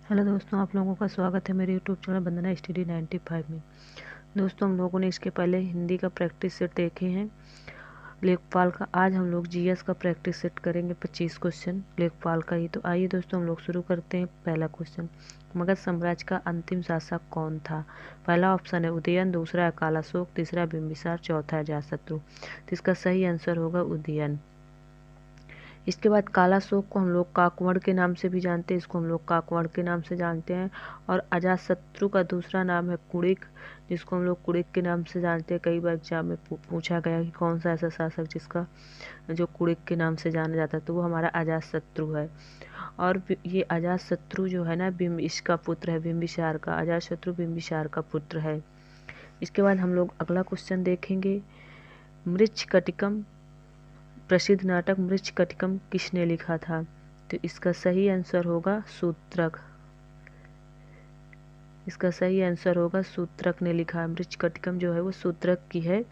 Hello दोस्तों, आप लोगों का स्वागत है मेरे यूट्यूब चैनल वंदना स्टडी 95 में। दोस्तों, हम लोगों ने इसके पहले हिंदी का प्रैक्टिस सेट देखे हैं लेखपाल का। आज हम लोग जीएस का प्रैक्टिस सेट करेंगे 25 क्वेश्चन लेखपाल का ही। तो आइए दोस्तों, हम लोग शुरू करते हैं। पहला क्वेश्चन, मगध साम्राज्य का अंतिम शासक कौन था? पहला ऑप्शन है उदयन, दूसरा है कालाशोक, तीसरा बिंबिसार, चौथा है अजातशत्रु। तो इसका सही आंसर होगा उदयन। इसके बाद कालाशोक को हम लोग काकवड़ के नाम से भी जानते हैं, इसको हम लोग काकवड़ के नाम से जानते हैं। और अजातशत्रु का दूसरा नाम है कुड़िक, जिसको हम लोग कुड़िक के नाम से जानते हैं। कई बार एग्जाम में पूछा गया कि कौन सा ऐसा शासक जिसका जो कुड़िक के नाम से जाना जाता है, तो वो हमारा अजातशत्रु है। और ये अजातशत्रु जो है ना, इसका पुत्र है बिंबिसार का। अजातशत्रु बिंबिसार का पुत्र है। इसके बाद हम लोग अगला क्वेश्चन देखेंगे। मृच्छकटिकम प्रसिद्ध नाटक मृच्छकटिकम किसने लिखा था? तो इसका सही आंसर होगा सूत्रक। इसका सही आंसर होगा सूत्रक ने लिखा है। मृच्छकटिकम जो है वो सूत्रक की है।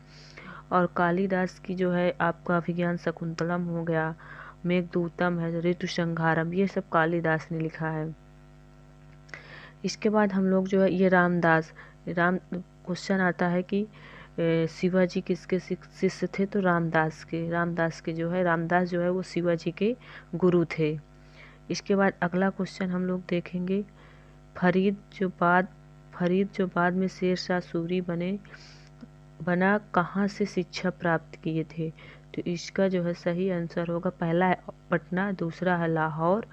और कालिदास की जो है आपका अभिज्ञान शकुंतलम हो गया, मेघदूतम है, ऋतुसंहारम, ये सब कालिदास ने लिखा है। इसके बाद हम लोग जो है ये राम क्वेश्चन आता है कि शिवाजी किसके शिष्य थे? तो रामदास के जो है रामदास जो है वो शिवाजी के गुरु थे। इसके बाद अगला क्वेश्चन हम लोग देखेंगे। फरीद जो बाद में शेरशाह सूरी बना कहाँ से शिक्षा प्राप्त किए थे? तो इसका जो है सही आंसर होगा, पहला है पटना, दूसरा है लाहौर,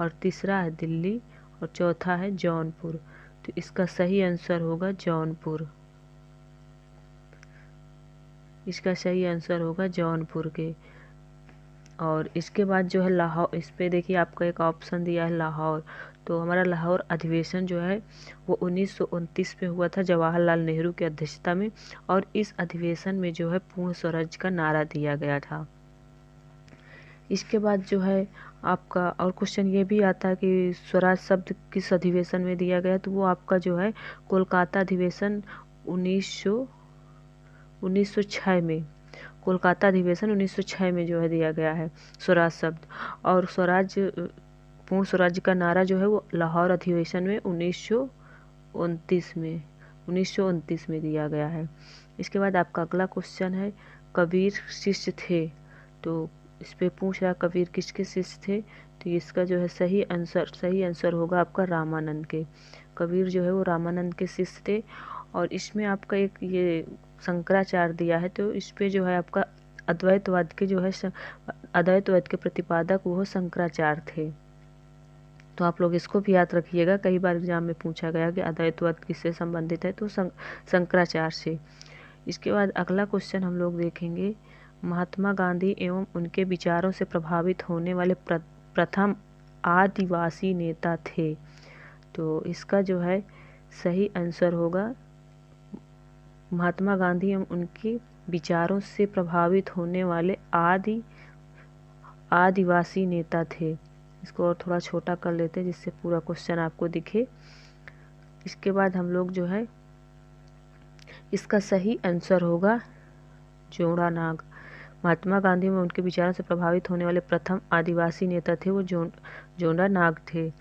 और तीसरा है दिल्ली, और चौथा है जौनपुर। तो इसका सही आंसर होगा जौनपुर। इसका सही आंसर होगा जौनपुर के। और इसके बाद जो है लाहौर, इस पे देखिए आपका एक ऑप्शन दिया है लाहौर। तो हमारा लाहौर अधिवेशन जो है वो 1929 में हुआ था जवाहरलाल नेहरू की अध्यक्षता में। और इस अधिवेशन में जो है पूर्ण स्वराज का नारा दिया गया था। इसके बाद जो है आपका और क्वेश्चन ये भी आता है कि स्वराज शब्द किस अधिवेशन में दिया गया? तो वो आपका जो है कोलकाता अधिवेशन 1906 में, कोलकाता अधिवेशन 1906 में जो है दिया गया है स्वराज शब्द। और पूर्ण स्वराज्य का नारा जो है वो लाहौर अधिवेशन में 1929 में दिया गया है। इसके बाद आपका अगला क्वेश्चन है, कबीर शिष्य थे। तो इस पे पूछ रहा कबीर किसके शिष्य थे? तो इसका जो है सही आंसर होगा आपका रामानंद के। कबीर जो है वो रामानंद के शिष्य थे। और इसमें आपका एक ये शंकराचार्य दिया है, तो इस पे जो है आपका अद्वैतवाद के प्रतिपादक वो शंकराचार्य थे। तो आप लोग इसको भी याद रखिएगा, कई बार एग्जाम में पूछा गया कि अद्वैतवाद किससे संबंधित है? तो शंकराचार्य से। इसके बाद अगला क्वेश्चन हम लोग देखेंगे। महात्मा गांधी एवं उनके विचारों से प्रभावित होने वाले प्रथम आदिवासी नेता थे। तो इसका जो है सही आंसर होगा, महात्मा गांधी एवं उनके विचारों से प्रभावित होने वाले आदिवासी नेता थे। इसको और थोड़ा छोटा कर लेते हैं जिससे पूरा क्वेश्चन आपको दिखे। इसके बाद हम लोग जो है इसका सही आंसर होगा जोड़ा नाग। महात्मा गांधी में उनके विचारों से प्रभावित होने वाले प्रथम आदिवासी नेता थे वो जोड़ा नाग थे।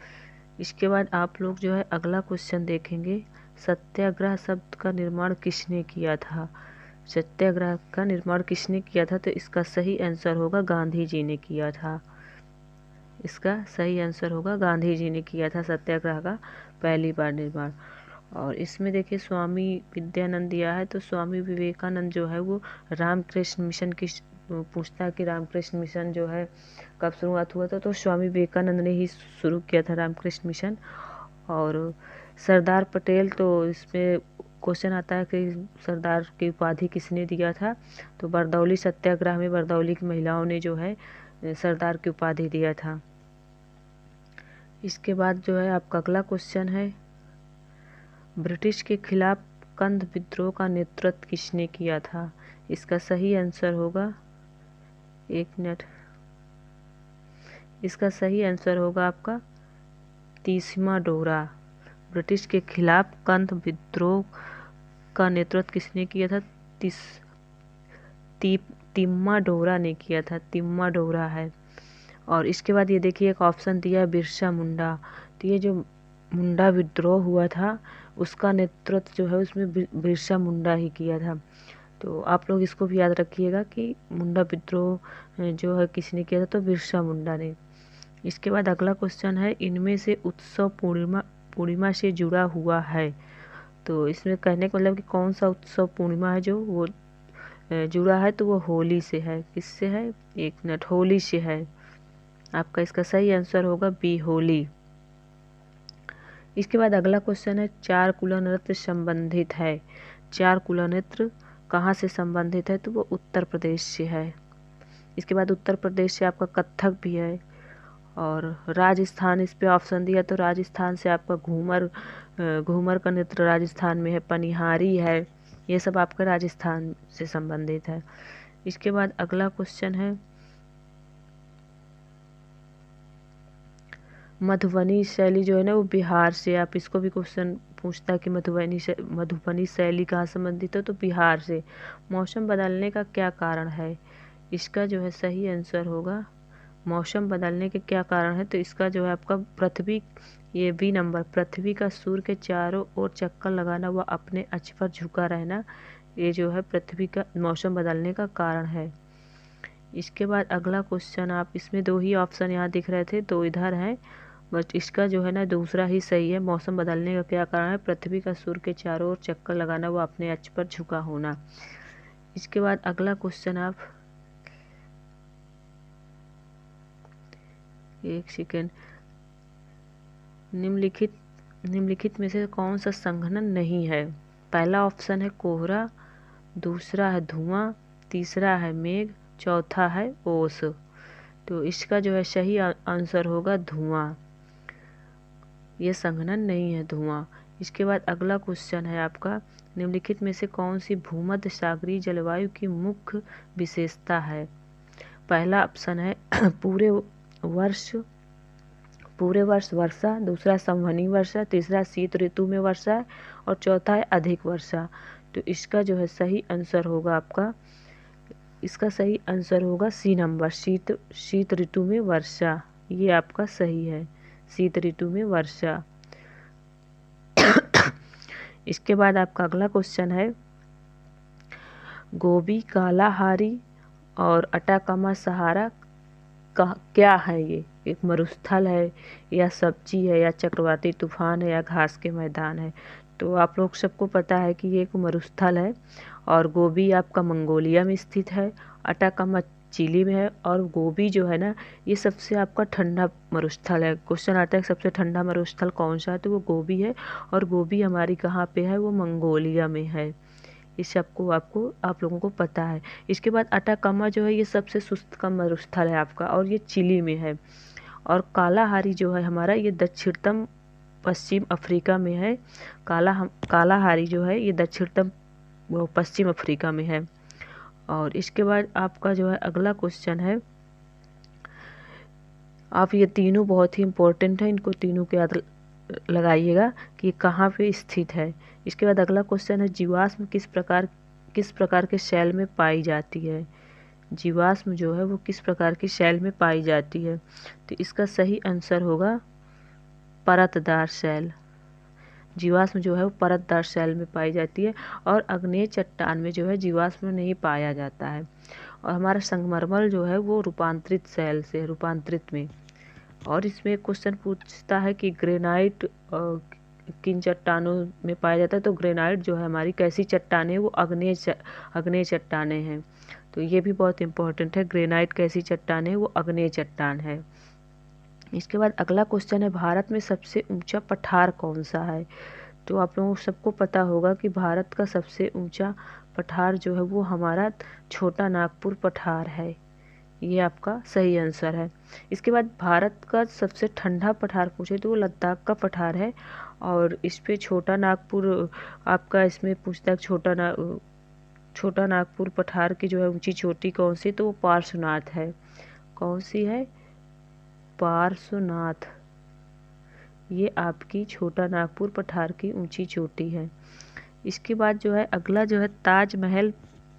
इसके बाद आप लोग जो है अगला क्वेश्चन देखेंगे। सत्याग्रह शब्द का निर्माण किसने किया था? सत्याग्रह का निर्माण किसने किया था? तो इसका सही आंसर होगा गांधी जी ने किया था। इसका सही आंसर होगा गांधी जी ने किया था सत्याग्रह का पहली बार निर्माण। और इसमें देखिए स्वामी विद्यानंद दिया है। तो स्वामी विवेकानंद जो है वो रामकृष्ण मिशन की पूछता है कि रामकृष्ण मिशन जो है कब शुरुआत हुआ था? तो स्वामी विवेकानंद ने ही शुरू किया था रामकृष्ण मिशन। और सरदार पटेल, तो इसमें क्वेश्चन आता है कि सरदार की उपाधि किसने दिया था? तो बरदौली सत्याग्रह में बरदौली की महिलाओं ने जो है सरदार की उपाधि दिया था। इसके बाद जो है आपका अगला क्वेश्चन है, ब्रिटिश के खिलाफ कंध विद्रोह का नेतृत्व किसने किया था? इसका सही आंसर होगा, एक मिनट, इसका सही आंसर होगा आपका तिम्माडोरा। ब्रिटिश के खिलाफ कंध विद्रोह का नेतृत्व किसने किया था? तिम्माडोरा ने किया था, तिम्माडोरा है। और इसके बाद ये देखिए एक ऑप्शन दिया है बिरसा मुंडा। तो ये जो मुंडा विद्रोह हुआ था उसका नेतृत्व जो है उसमें बिरसा मुंडा ही किया था। तो आप लोग इसको भी याद रखिएगा कि मुंडा विद्रोह जो है किसने किया था, तो बिरसा मुंडा ने। इसके बाद अगला क्वेश्चन है, इनमें से उत्सव पूर्णिमा से जुड़ा हुआ है। तो इसमें कहने का मतलब कि कौन सा उत्सव पूर्णिमा है जो वो जुड़ा है, तो वो होली से है। किससे है, एक मिनट, होली से है। आपका इसका सही आंसर होगा बी, होली। इसके बाद अगला क्वेश्चन है, चार कुला नृत्य संबंधित है। चार कुला नृत्य कहाँ से संबंधित है, तो वो उत्तर प्रदेश से है। इसके बाद उत्तर प्रदेश से आपका कथक भी है। और राजस्थान इस पे ऑप्शन दिया, तो राजस्थान से आपका घूमर का नृत्य राजस्थान में है, पनिहारी है। ये सब आपका राजस्थान से संबंधित है। इसके बाद अगला क्वेश्चन है, मधुबनी शैली जो है ना वो बिहार से। आप इसको भी क्वेश्चन पूछता है कि मधुबनी शैली कहाँ संबंधित है, तो बिहार से। मौसम बदलने का क्या कारण है, इसका जो है सही आंसर होगा, मौसम बदलने के क्या कारण है, तो इसका जो है आपका पृथ्वी, ये बी नंबर, पृथ्वी का सूर्य के चारों ओर चक्कर लगाना व अपने अक्ष पर झुका रहना, ये जो है पृथ्वी का मौसम बदलने का कारण है। इसके बाद अगला क्वेश्चन, आप इसमें दो ही ऑप्शन यहाँ दिख रहे थे, दो इधर हैं, बट इसका जो है ना दूसरा ही सही है। मौसम बदलने का क्या कारण है, पृथ्वी का सूर्य के चारों ओर चक्कर लगाना व अपने अक्ष पर झुका होना। इसके बाद अगला क्वेश्चन, आप एक सेकेंड, निम्नलिखित में से कौन सा संघनन नहीं है। पहला ऑप्शन है कोहरा, दूसरा है धुआं, तीसरा है मेघ, चौथा है ओस। तो इसका जो है सही आंसर होगा धुआं, ये संघनन नहीं है धुआं। इसके बाद अगला क्वेश्चन है आपका, निम्नलिखित में से कौन सी भूमध्य सागरीय जलवायु की मुख्य विशेषता है। पहला ऑप्शन है पूरे वर्ष वर्षा, दूसरा संवहनी वर्षा, तीसरा शीत ऋतु में वर्षा और चौथा है अधिक वर्षा। तो इसका जो है सही आंसर होगा आपका, इसका सही आंसर होगा सी नंबर, शीत ऋतु में वर्षा। ये आपका सही है, शीत ऋतु में वर्षा। इसके बाद आपका अगला क्वेश्चन है, गोबी, कालाहारी और अटाकामा सहारा क्या है। ये एक मरुस्थल है या सब्जी है या चक्रवाती तूफान है या घास के मैदान है। तो आप लोग सबको पता है कि ये एक मरुस्थल है। और गोबी आपका मंगोलिया में स्थित है, अटाकामा चिली में है, और गोबी जो है ना ये सबसे आपका ठंडा मरुस्थल है। क्वेश्चन आता है सबसे ठंडा मरुस्थल कौन सा है, तो वो गोबी है। और गोबी हमारी कहाँ पे है, वो मंगोलिया में है। इस सबको आप लोगों को पता है। इसके बाद अटाकामा जो है ये सबसे शुष्क का मरुस्थल है आपका, और ये चिली में है। और कालाहारी जो है हमारा, ये दक्षिणतम पश्चिम अफ्रीका में है। कालाहारी जो है ये दक्षिणतम पश्चिम अफ्रीका में है। और इसके बाद आपका जो है अगला क्वेश्चन है, आप ये तीनों बहुत ही इम्पोर्टेंट है, इनको तीनों के याद लगाइएगा कि कहाँ पे स्थित है। इसके बाद अगला क्वेश्चन है, जीवाश्म किस प्रकार के शैल में पाई जाती है। जीवाश्म जो है वो किस प्रकार की शैल में पाई जाती है, तो इसका सही आंसर होगा परतदार शैल। जीवाश्म जो है वो परतदार शैल में पाई जाती है। और आग्नेय चट्टान में जो है जीवाश्म नहीं पाया जाता है। और हमारा संगमरमर जो है वो रूपांतरित शैल से, रूपांतरित में। और इसमें क्वेश्चन पूछता है कि ग्रेनाइट किन चट्टानों में पाया जाता है, तो ग्रेनाइट जो है हमारी कैसी चट्टानें, वो आग्नेय चट्टानें हैं। तो ये भी बहुत इंपॉर्टेंट है, ग्रेनाइट कैसी चट्टान है, वो आग्नेय चट्टान है। इसके बाद अगला क्वेश्चन है, भारत में सबसे ऊंचा पठार कौन सा है। तो आप लोगों को सबको पता होगा कि भारत का सबसे ऊंचा पठार जो है वो हमारा छोटा नागपुर पठार है। ये आपका सही आंसर है। इसके बाद भारत का सबसे ठंडा पठार पूछे तो वो लद्दाख का पठार है। और इस पे छोटा नागपुर आपका इसमें पूछता है, छोटा नागपुर पठार की जो है ऊंची चोटी कौन सी, तो वो पार्श्वनाथ है। कौन सी है, पार्श्वनाथ। ये आपकी छोटा नागपुर पठार की ऊंची चोटी है। इसके बाद जो है अगला जो है, ताजमहल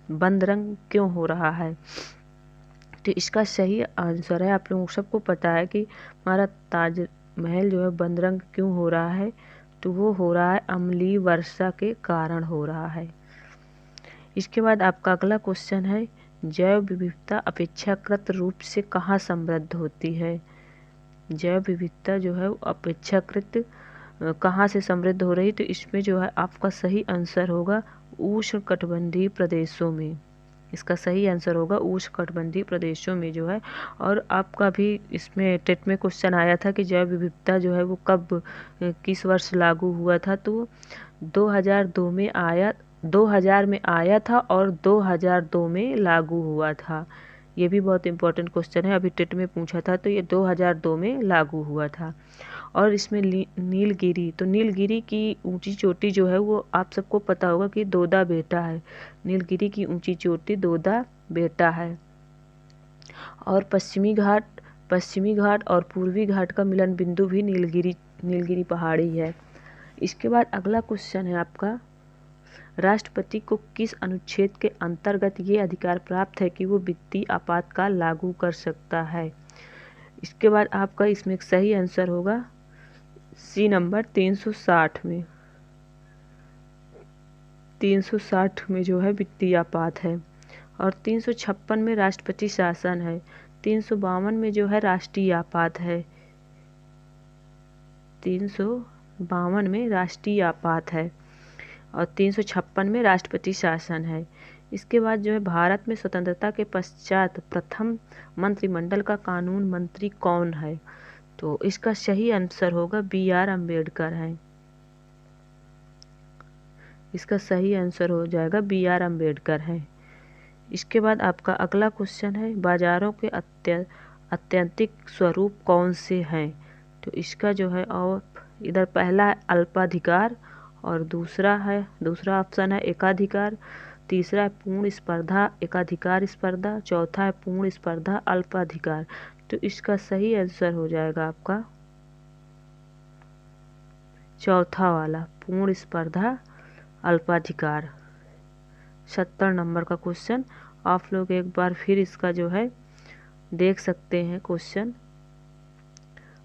बंद रंग क्यों हो रहा है। तो इसका सही आंसर है, आप लोगों को सबको पता है कि हमारा महल जो है बंदरंग क्यों हो रहा है, तो वो हो रहा है अम्लीय वर्षा के कारण हो रहा है। इसके बाद आपका अगला क्वेश्चन है, जैव विविधता अपेक्षाकृत रूप से कहाँ समृद्ध होती है। जैव विविधता जो है अपेक्षाकृत कहाँ से समृद्ध हो रही, तो इसमें जो है आपका सही आंसर होगा उष्णकटिबंधीय प्रदेशों में। इसका सही आंसर होगा उष्णकटिबंधीय प्रदेशों में जो है। और आपका भी इसमें टेट में क्वेश्चन आया था कि जैव विविधता जो है वो कब किस वर्ष लागू हुआ था, तो 2002 में आया 2000 में आया था और 2002 में लागू हुआ था। ये भी बहुत इंपॉर्टेंट क्वेश्चन है, अभी टेट में पूछा था, तो ये 2002 में लागू हुआ था। और इसमें नीलगिरी, तो नीलगिरी की ऊंची चोटी जो है वो आप सबको पता होगा कि दोदा बेटा है। नीलगिरी की ऊंची चोटी दोदा बेटा है। और पश्चिमी घाट और पूर्वी घाट का मिलन बिंदु भी नीलगिरी पहाड़ी है। इसके बाद अगला क्वेश्चन है आपका, राष्ट्रपति को किस अनुच्छेद के अंतर्गत ये अधिकार प्राप्त है कि वो वित्तीय आपातकाल लागू कर सकता है। इसके बाद आपका इसमें एक सही आंसर होगा सी नंबर 360 में। 360 में जो है वित्तीय आपात है। और 356 में राष्ट्रपति शासन है। 352 में जो है राष्ट्रीय आपात है। 352 में राष्ट्रीय आपात है और 356 में राष्ट्रपति शासन है। इसके बाद जो है भारत में स्वतंत्रता के पश्चात प्रथम मंत्रिमंडल का कानून मंत्री कौन है, तो इसका सही आंसर होगा BR अम्बेडकर है। इसका सही आंसर हो जाएगा BR अम्बेडकर है। इसके बाद आपका अगला क्वेश्चन है, बाजारों के अत्यंतिक स्वरूप कौन से हैं, तो इसका जो है और इधर पहला है अल्पाधिकार और दूसरा ऑप्शन है एकाधिकार, तीसरा है पूर्ण स्पर्धा एकाधिकार स्पर्धा, चौथा है पूर्ण स्पर्धा अल्पाधिकार। तो इसका सही आंसर हो जाएगा आपका चौथा वाला पूर्ण स्पर्धा अल्पाधिकार। 70 नंबर का क्वेश्चन आप लोग एक बार फिर इसका जो है देख सकते हैं क्वेश्चन,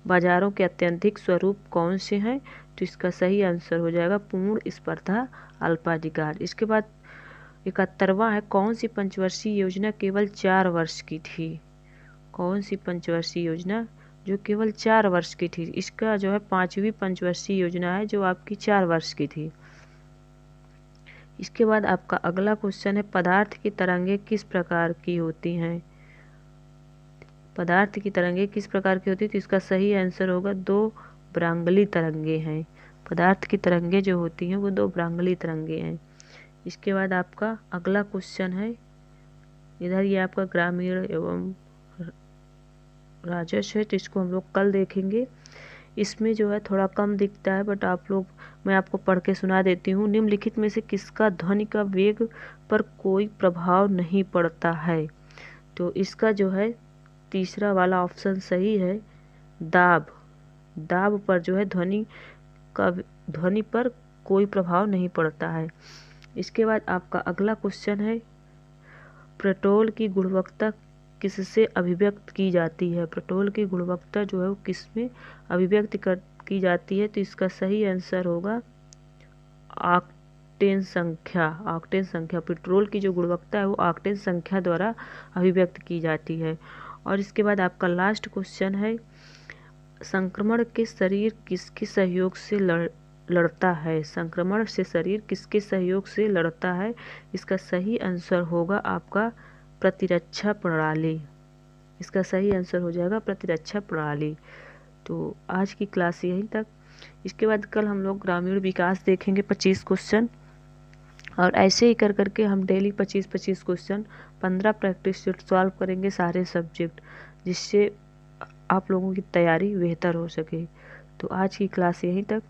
बाजारों के अत्यंतिक स्वरूप कौन से हैं, तो इसका सही आंसर हो जाएगा पूर्ण स्पर्धा अल्पाधिकार। इसके बाद 71वां है, कौन सी पंचवर्षीय योजना केवल 4 वर्ष की थी। कौन सी पंचवर्षीय योजना जो केवल 4 वर्ष की थी, इसका जो है 5वीं पंचवर्षीय योजना है जो आपकी 4 वर्ष की थी। इसके बाद आपका अगला क्वेश्चन है, पदार्थ की तरंगें किस प्रकार की होती हैं। पदार्थ की तरंगें किस प्रकार की होती है, तो इसका सही आंसर होगा 2 ब्रांगली तरंगें हैं। पदार्थ की तरंगें जो होती हैं वो 2 ब्रांगली तरंगें हैं। इसके बाद आपका अगला क्वेश्चन है, इधर ये आपका ग्रामीण एवं राजस्व है, तो इसको हम लोग कल देखेंगे। इसमें जो है थोड़ा कम दिखता है, बट मैं आपको पढ़ के सुना देती हूँ। निम्नलिखित में से किसका ध्वनि का वेग पर कोई प्रभाव नहीं पड़ता है, तो इसका जो है तीसरा वाला ऑप्शन सही है, दाब पर जो है ध्वनि पर कोई प्रभाव नहीं पड़ता है। इसके बाद आपका अगला क्वेश्चन है, पेट्रोल की गुणवत्ता किससे अभिव्यक्त की जाती है। पेट्रोल की गुणवत्ता जो है वो किसमें अभिव्यक्त की जाती है, तो इसका सही आंसर होगा ऑक्टेन संख्या। पेट्रोल की जो गुणवत्ता है वो ऑक्टेन संख्या द्वारा अभिव्यक्त की जाती है। और इसके बाद आपका लास्ट क्वेश्चन है, संक्रमण के शरीर किसके सहयोग से लड़ता है। संक्रमण से शरीर किसके सहयोग से लड़ता है, इसका सही आंसर होगा आपका प्रतिरक्षा प्रणाली। इसका सही आंसर हो जाएगा प्रतिरक्षा प्रणाली। तो आज की क्लास यहीं तक। इसके बाद कल हम लोग ग्रामीण विकास देखेंगे 25 क्वेश्चन, और ऐसे ही कर करके हम daily 25 question 15 practice set solve करेंगे सारे सब्जेक्ट, जिससे आप लोगों की तैयारी बेहतर हो सके। तो आज की क्लास यहीं तक।